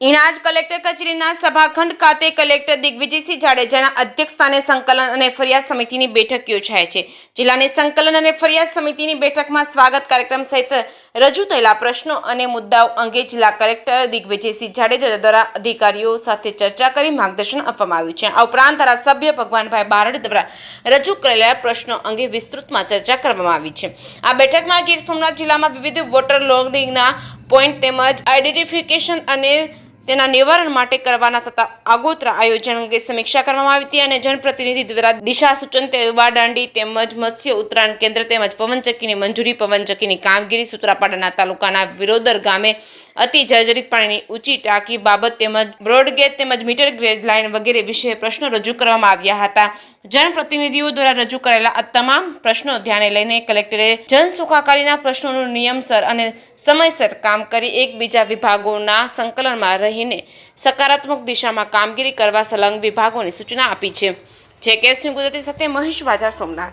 Inaj collector કચેરીના સભાખંડ ખાતે collector Digvijaysinh જાડેજાના અધ્યક્ષસ્થાને સંકલન અને ફરિયાદ સમિતિની બેઠક યોજાય છે। જિલ્લાની સંકલન અને ફરિયાદ સમિતિની બેઠકમાં સ્વાગત કાર્યક્રમ સહિત રજૂ થયેલા પ્રશ્નો અને મુદ્દાઓ અંગે જિલ્લા કલેક્ટર દિગ્વિજયસિંહ જાડેજા દ્વારા અધિકારીઓ સાથે ચર્ચા કરી માર્ગદર્શન આપવામાં આવ્યું છે। આ ઉપરાંત ધારાસભ્ય ભગવાનભાઈ બારડ દ્વારા રજૂ કરેલા પ્રશ્નો અંગે વિસ્તૃતમાં ચર્ચા કરવામાં આવી છે। આ બેઠકમાં ગીર સોમનાથ જિલ્લામાં વિવિધ વોટર લોડિંગના પોઈન્ટ તેમજ આઈડેન્ટિફિકેશન અને તેના નિવારણ માટે કરવાના તથા આગોતરા આયોજન અંગે સમીક્ષા કરવામાં આવી હતી અને જનપ્રતિનિધિ દ્વારા દિશા સૂચન તેવાડાંડી તેમજ મત્સ્ય ઉત્તરાયણ કેન્દ્ર તેમજ પવનચક્કીની મંજૂરી પવનચક્કીની કામગીરી સૂત્રાપાડાના તાલુકાના વિરોદર ગામે અતિ જર્જરિત પાણીની ઊંચી ટાંકી બાબત તેમજ બ્રોડગેજ તેમજ મીટર ગેજ લાઇન વગેરે વિશે પ્રશ્નો રજૂ કરવામાં આવ્યા હતા। જનપ્રતિનિધિઓ દ્વારા રજૂ કરેલા આ તમામ પ્રશ્નો ધ્યાને લઈને કલેક્ટરે જનસુખાકારીના પ્રશ્નોનું નિયમસર અને સમયસર કામ કરી એકબીજા વિભાગોના સંકલનમાં રહીને સકારાત્મક દિશામાં કામગીરી કરવા સંલગ્ન વિભાગોને સૂચના આપી છે। જે કે ગુજરાતી સાથે મહેશ વાજા, સોમનાથ।